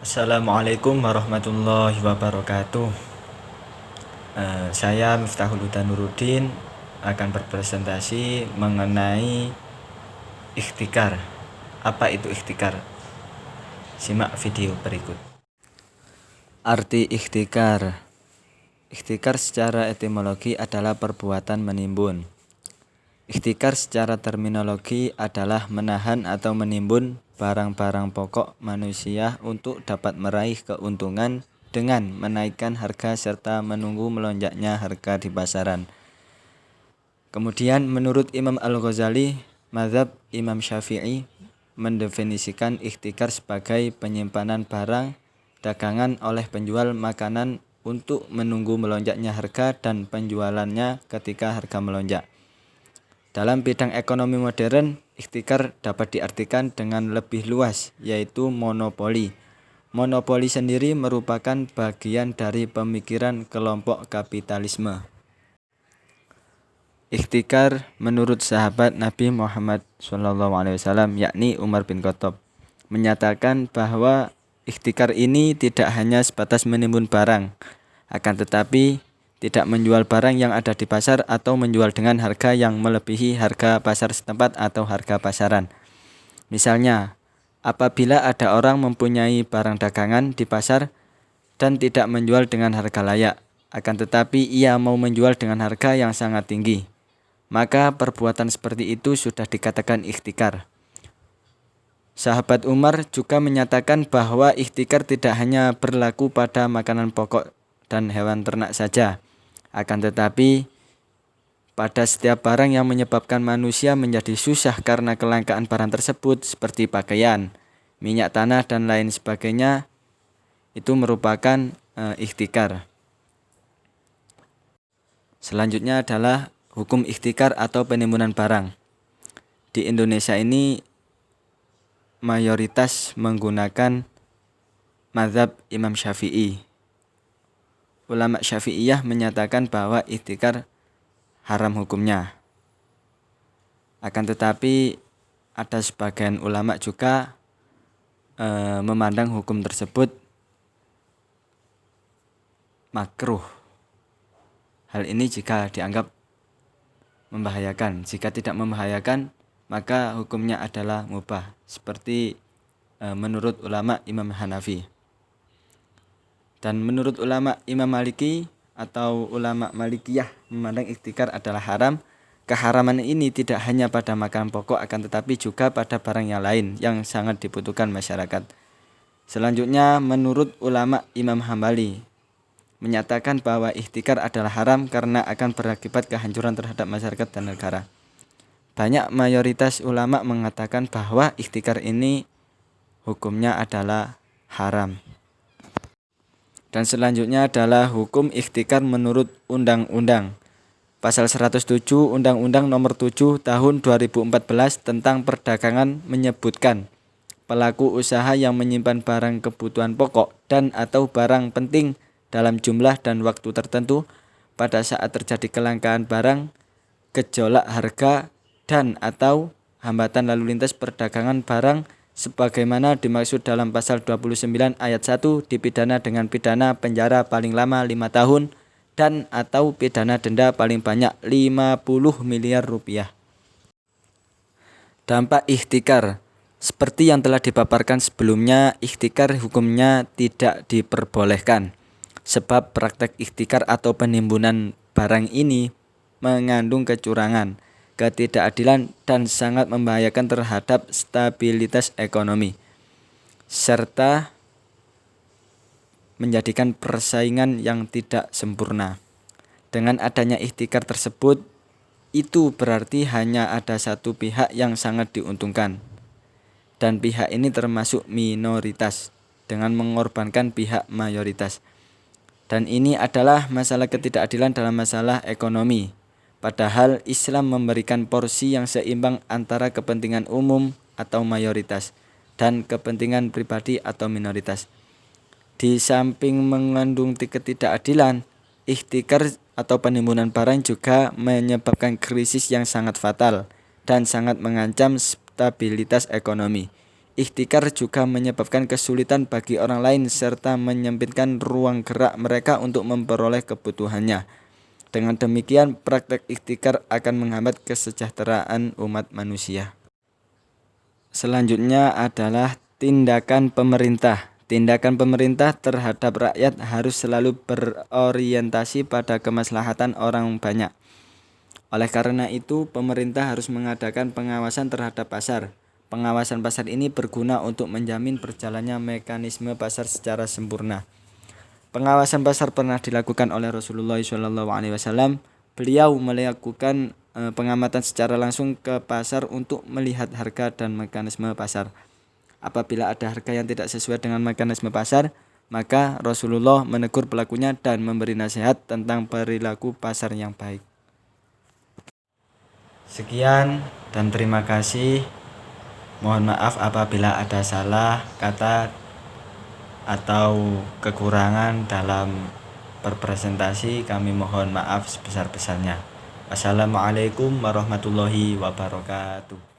Assalamualaikum warahmatullahi wabarakatuh. Saya Miftahul Huda Nuruddin akan berpresentasi mengenai ikhtikar. Apa itu ikhtikar? Simak video berikut. Arti ikhtikar. Ikhtikar secara etimologi adalah perbuatan menimbun. Ikhtikar secara terminologi adalah menahan atau menimbun barang-barang pokok manusia untuk dapat meraih keuntungan dengan menaikkan harga serta menunggu melonjaknya harga di pasaran. Kemudian menurut Imam Al-Ghazali, mazhab Imam Syafi'i mendefinisikan ikhtikar sebagai penyimpanan barang dagangan oleh penjual makanan untuk menunggu melonjaknya harga dan penjualannya ketika harga melonjak. Dalam bidang ekonomi modern, ikhtikar dapat diartikan dengan lebih luas, yaitu monopoli. Monopoli sendiri merupakan bagian dari pemikiran kelompok kapitalisme. Ikhtikar menurut sahabat Nabi Muhammad SAW, yakni Umar bin Khattab, menyatakan bahwa ikhtikar ini tidak hanya sebatas menimbun barang, akan tetapi tidak menjual barang yang ada di pasar atau menjual dengan harga yang melebihi harga pasar setempat atau harga pasaran. Misalnya, apabila ada orang mempunyai barang dagangan di pasar dan tidak menjual dengan harga layak, akan tetapi ia mau menjual dengan harga yang sangat tinggi, maka perbuatan seperti itu sudah dikatakan ikhtikar. Sahabat Umar juga menyatakan bahwa ikhtikar tidak hanya berlaku pada makanan pokok dan hewan ternak saja, akan tetapi pada setiap barang yang menyebabkan manusia menjadi susah karena kelangkaan barang tersebut seperti pakaian, minyak tanah dan lain sebagainya, itu merupakan ikhtikar. Selanjutnya adalah hukum ikhtikar atau penimbunan barang. Di Indonesia ini mayoritas menggunakan mazhab Imam Syafi'i. Ulama Syafi'iyah menyatakan bahwa ikhtikar haram hukumnya. Akan tetapi ada sebagian ulama juga memandang hukum tersebut makruh. Hal ini jika dianggap membahayakan. Jika tidak membahayakan, maka hukumnya adalah mubah, seperti menurut ulama Imam Hanafi. Dan menurut ulama Imam Maliki atau ulama Malikiyah memandang ikhtikar adalah haram. Keharaman ini tidak hanya pada makanan pokok, akan tetapi juga pada barang yang lain yang sangat dibutuhkan masyarakat. Selanjutnya menurut ulama Imam Hambali menyatakan bahwa ikhtikar adalah haram karena akan berakibat kehancuran terhadap masyarakat dan negara. Banyak mayoritas ulama mengatakan bahwa ikhtikar ini hukumnya adalah haram. Dan selanjutnya adalah hukum ikhtikar menurut undang-undang. Pasal 107 Undang-Undang Nomor 7 Tahun 2014 tentang perdagangan menyebutkan pelaku usaha yang menyimpan barang kebutuhan pokok dan atau barang penting dalam jumlah dan waktu tertentu pada saat terjadi kelangkaan barang, gejolak harga dan atau hambatan lalu lintas perdagangan barang sebagaimana dimaksud dalam pasal 29 ayat 1 dipidana dengan pidana penjara paling lama 5 tahun dan atau pidana denda paling banyak 50 miliar rupiah. Dampak ikhtikar. Seperti yang telah dipaparkan sebelumnya, ikhtikar hukumnya tidak diperbolehkan. Sebab praktek ikhtikar atau penimbunan barang ini mengandung kecurangan, ketidakadilan dan sangat membahayakan terhadap stabilitas ekonomi serta menjadikan persaingan yang tidak sempurna. Dengan adanya ikhtikar tersebut, itu berarti hanya ada satu pihak yang sangat diuntungkan, dan pihak ini termasuk minoritas dengan mengorbankan pihak mayoritas. Dan ini adalah masalah ketidakadilan dalam masalah ekonomi. Padahal Islam memberikan porsi yang seimbang antara kepentingan umum atau mayoritas dan kepentingan pribadi atau minoritas. Di samping mengandung ketidakadilan, ikhtikar atau penimbunan barang juga menyebabkan krisis yang sangat fatal dan sangat mengancam stabilitas ekonomi. Ihtikar juga menyebabkan kesulitan bagi orang lain serta menyempitkan ruang gerak mereka untuk memperoleh kebutuhannya. Dengan demikian, praktek ihtikar akan menghambat kesejahteraan umat manusia. Selanjutnya adalah tindakan pemerintah. Tindakan pemerintah terhadap rakyat harus selalu berorientasi pada kemaslahatan orang banyak. Oleh karena itu, pemerintah harus mengadakan pengawasan terhadap pasar. Pengawasan pasar ini berguna untuk menjamin berjalannya mekanisme pasar secara sempurna. Pengawasan pasar pernah dilakukan oleh Rasulullah SAW. Beliau melakukan pengamatan secara langsung ke pasar untuk melihat harga dan mekanisme pasar. Apabila ada harga yang tidak sesuai dengan mekanisme pasar, maka Rasulullah menegur pelakunya dan memberi nasihat tentang perilaku pasar yang baik. Sekian dan terima kasih. Mohon maaf apabila ada salah kata atau kekurangan dalam berpresentasi. Kami mohon maaf sebesar-besarnya. Wassalamualaikum warahmatullahi wabarakatuh.